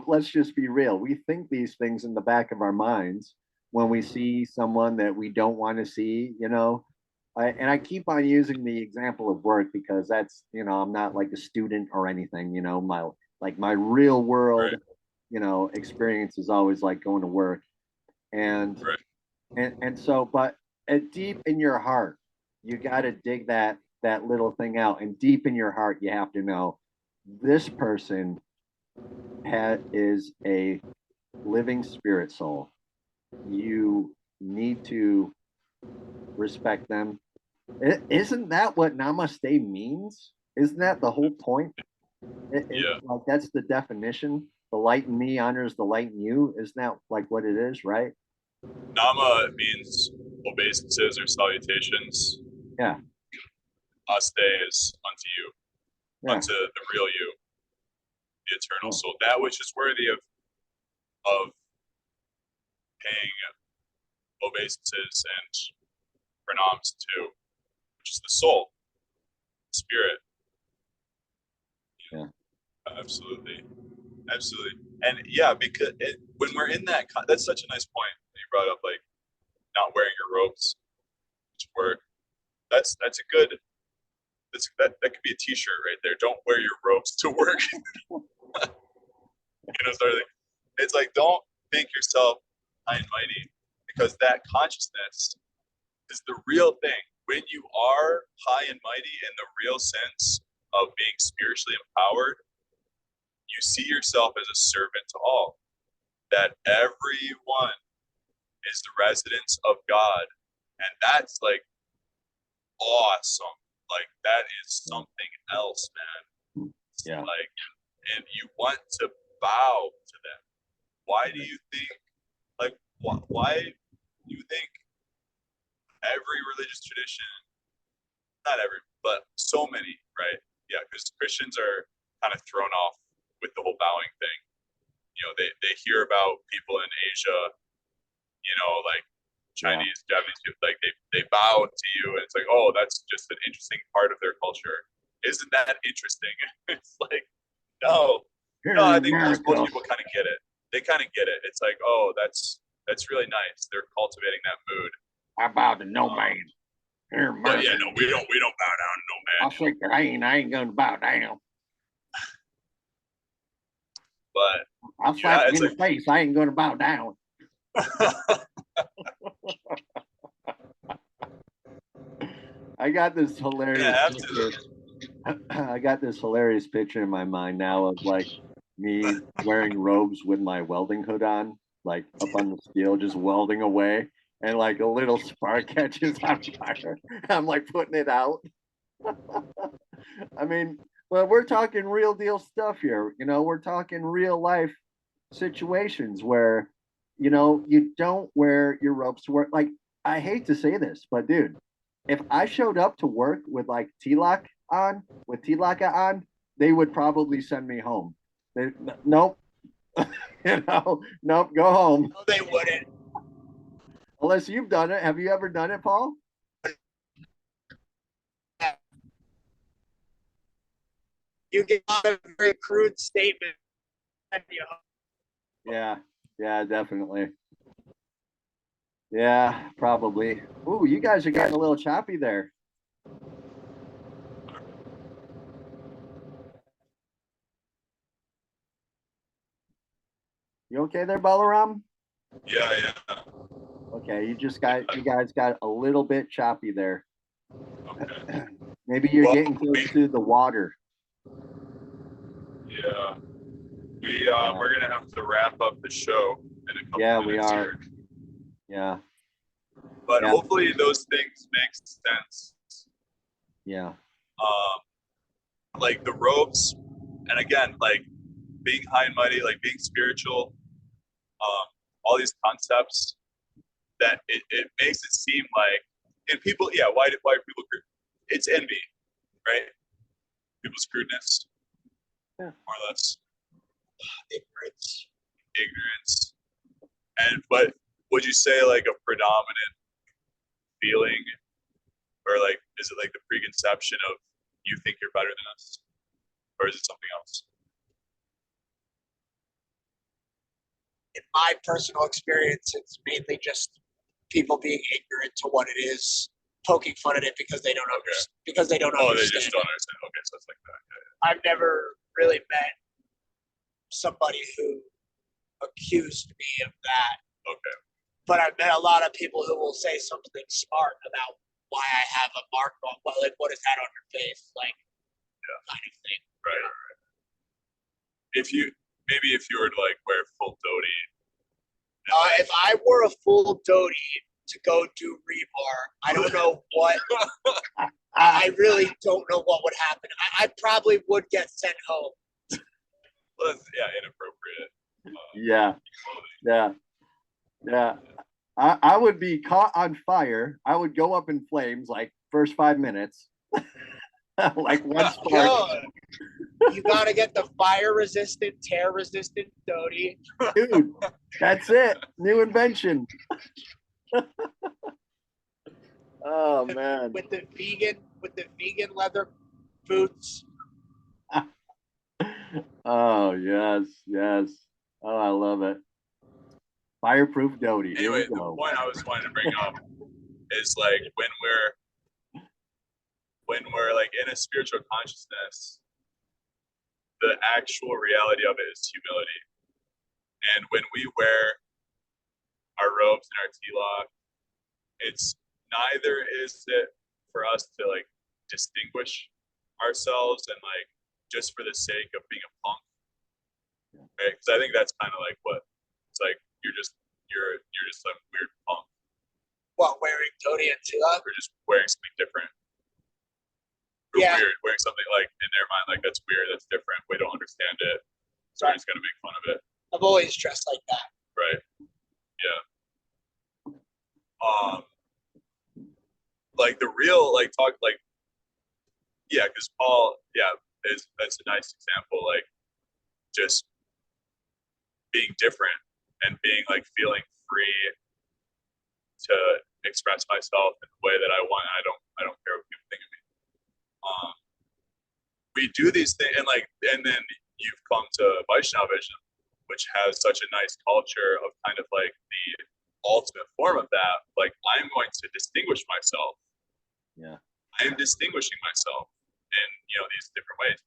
S1: let's just be real. We think these things in the back of our minds when we see someone that we don't want to see. And I keep on using the example of work because that's, I'm not like a student or anything. My real world,
S2: Right.
S1: experience is always like going to work. And
S2: Right.
S1: and so, but deep in your heart, you got to dig that little thing out, and deep in your heart, you have to know this person is a living spirit soul. You need to respect them. Isn't that what namaste means? Isn't that the whole point?
S2: Yeah.
S1: Like that's the definition. The light in me honors the light in you. Isn't that like what it is, right?
S2: Nama means obeisances or salutations.
S1: Yeah.
S2: Aste is unto you,
S1: Yeah.
S2: unto the real you, the eternal
S1: Yeah.
S2: soul, that which is worthy of paying obeisances and pranams to, which is the soul, spirit.
S1: Yeah.
S2: Absolutely, absolutely, and yeah, because when we're in that, that's such a nice point that you brought up, like not wearing your robes to work. That's a good. That could be a T-shirt right there. Don't wear your robes to work. Sort of thing. It's like, don't think yourself high and mighty, because that consciousness is the real thing. When you are high and mighty in the real sense of being spiritually empowered, you see yourself as a servant to all, that everyone is the residence of God. And that's like awesome. Like, that is something else, man.
S1: Yeah.
S2: Like, and you want to bow to them. Why do you think, like, why do you think every religious tradition, not every, but so many, right? Yeah, because Christians are kind of thrown off with the whole bowing thing. They hear about people in Asia, like Chinese, Japanese people, like they bow to you, and it's like, oh, that's just an interesting part of their culture. Isn't that interesting? It's like, no, I think most people kind of get it. They kind of get it. It's like, oh, that's really nice. They're cultivating that mood.
S1: I bow to no man.
S2: But yeah, no, we don't bow down to no man.
S1: I'll shake your hand. I ain't gonna bow down.
S2: But
S1: I'll slap you in the face. I ain't gonna bow down. I got this hilarious picture. I got this hilarious picture in my mind now of like me wearing robes with my welding hood on, like up on the steel, just welding away, and like a little spark catches on fire. I'm like putting it out. I mean, but we're talking real deal stuff here. We're talking real life situations where, you don't wear your robes to work. Like, I hate to say this, but dude, if I showed up to work with like tilak on, they would probably send me home. Nope. Nope, go home.
S3: No, they wouldn't.
S1: Unless you've done it. Have you ever done it, Paul?
S3: You get a very crude statement.
S1: Yeah, definitely. Yeah, probably. Ooh, you guys are getting a little choppy there. You okay there, Balaram?
S2: Yeah.
S1: Okay, you guys got a little bit choppy there.
S2: Okay.
S1: Maybe you're getting close to the water.
S2: Yeah. We're gonna have to wrap up the show in a couple minutes.
S1: We are.
S2: Here.
S1: Yeah.
S2: But hopefully those things make sense.
S1: Yeah.
S2: Like the robes, and again, like being high and mighty, like being spiritual, all these concepts that it makes it seem like, and people, why are people, it's envy, right? People's crudeness, more or less. Ignorance. But would you say like a predominant feeling, or like, is it like the preconception of you think you're better than us, or is it something else?
S3: In my personal experience, it's mainly just people being ignorant to what it is, poking fun at it because they don't understand. Because they don't understand.
S2: They just don't understand. Okay, so it's like that. Yeah.
S3: I've never really met somebody who accused me of that.
S2: Okay.
S3: But I've met a lot of people who will say something smart about why I have a mark on, well, like, what is that on your face? Like, kind of thing.
S2: Right. If you were to like wear full dhoti.
S3: If I wore a full dhoti to go do rebar, I don't know what. I really don't know what would happen. I probably would get sent home.
S2: Well, that's, inappropriate.
S1: Yeah. I would be caught on fire. I would go up in flames like first 5 minutes. Like one spark.
S3: You gotta get the fire-resistant, tear-resistant dhoti.
S1: Dude, that's it. New invention. Oh man.
S3: With the vegan leather boots.
S1: Oh yes. Oh, I love it. Fireproof dhoti.
S2: Anyway, the point I was wanting to bring up is like when we're like in a spiritual consciousness, the actual reality of it is humility. And when we wear our robes and our tilak, it's neither is it for us to like distinguish ourselves and like just for the sake of being a punk, right? Because I think that's kind of like what it's like. You're just some weird punk.
S3: What, wearing dhoti and tilak?
S2: We're just wearing something different.
S3: Yeah.
S2: Weird, wearing something like in their mind, like that's weird, that's different. We don't understand it, so we're just gonna make fun of it.
S3: I've always dressed like that.
S2: Right. Yeah. Like the real, like talk, like, yeah, because Paul, yeah, that's a nice example. Like, just being different and being like feeling free to express myself in the way that I want. I don't care what people think of me. We do these things, and then you've come to Vaishnavism, which has such a nice culture of kind of like the ultimate form of that. Like, I'm going to distinguish myself.
S1: Yeah.
S2: I am distinguishing myself in, these different ways.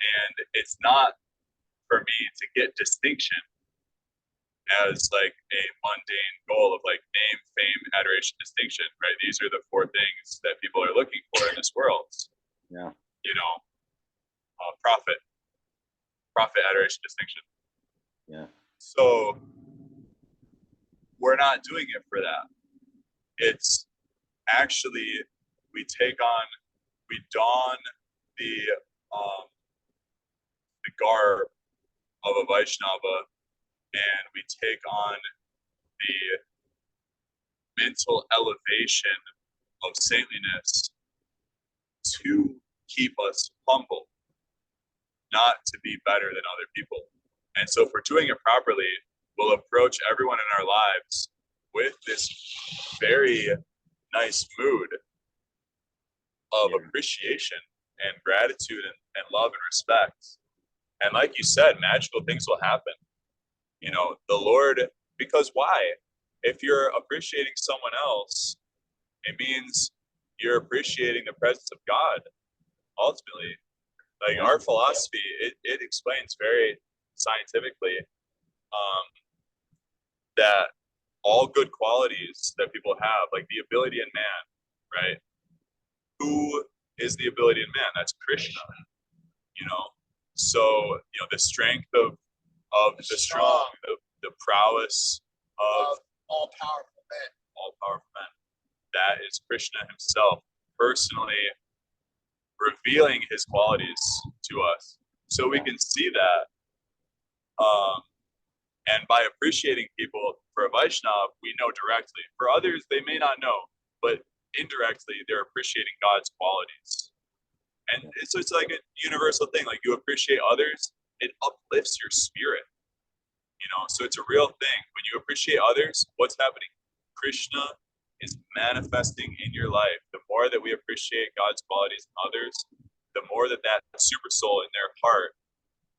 S2: And it's not for me to get distinction as like a mundane goal of like name, fame, adoration, distinction, right? These are the four things that people are looking for in this world.
S1: Yeah.
S2: Profit, adoration, distinction.
S1: Yeah.
S2: So we're not doing it for that. It's actually, we don the garb of a Vaishnava, and we take on the mental elevation of saintliness to keep us humble, not to be better than other people. And so if we're doing it properly, we'll approach everyone in our lives with this very nice mood of appreciation and gratitude and love and respect. And like you said, magical things will happen. The Lord, because why? If you're appreciating someone else, it means you're appreciating the presence of God, ultimately. Like our philosophy, it explains very scientifically that all good qualities that people have, like the ability in man, right? Who is the ability in man? That's Krishna. So the strength of the strong, the prowess of
S3: all powerful men.
S2: That is Krishna himself personally revealing his qualities to us, so we can see that. And by appreciating people, for a Vaishnava, we know directly. For others, they may not know, but indirectly, they're appreciating God's qualities. And so it's like a universal thing. Like, you appreciate others, it uplifts your spirit. So it's a real thing. When you appreciate others, what's happening? Krishna is manifesting in your life. The more that we appreciate God's qualities in others, the more that super soul in their heart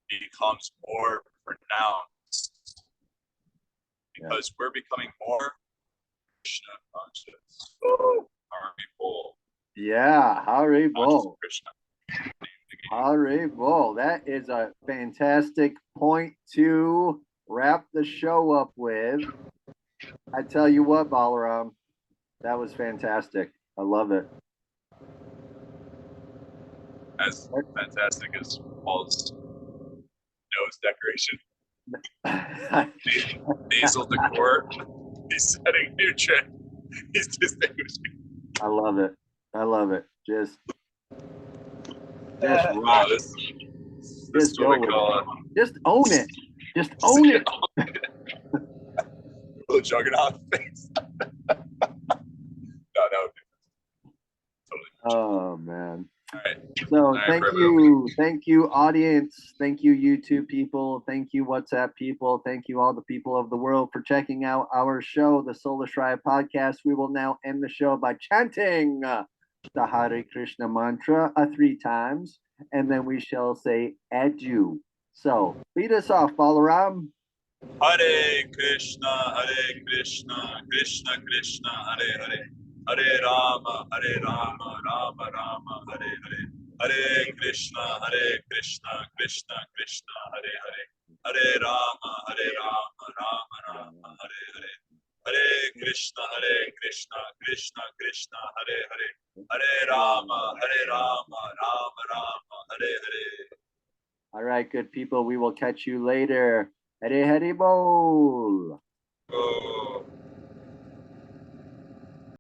S2: becomes more pronounced. Because we're becoming more Krishna conscious. Haribol.
S1: Yeah, Haribol.
S2: Krishna.
S1: Haribol. That is a fantastic point to wrap the show up with. I tell you what, Balaram, that was fantastic. I love it.
S2: As fantastic as Paul's nose decoration. Nasal decor. He's setting new trend. He's distinguishing.
S1: I love it. I love it. Just
S2: rock. Just
S1: go with it. Just own it. Just own it.
S2: Little juggernaut face. No, that would be totally.
S1: Oh man.
S2: All right.
S1: So thank you, audience. Thank you, YouTube people. Thank you, WhatsApp people. Thank you, all the people of the world, for checking out our show, the Solar Shraya Podcast. We will now end the show by chanting the Hare Krishna mantra 3 times, and then we shall say adieu. So lead us off, Balaram.
S2: Hare Krishna, Krishna Krishna, Hare Hare, Hare Rama, Rama Rama, Hare Hare. Hare Krishna, Krishna Krishna, Hare Hare, Hare Rama, Rama Rama, Hare Hare. Hare Krishna, Krishna Krishna, Hare Hare, Hare Rama, Rama Rama, Hare Hare.
S1: All right, good people. We will catch you later. Hare Hare Bol.
S2: Oh.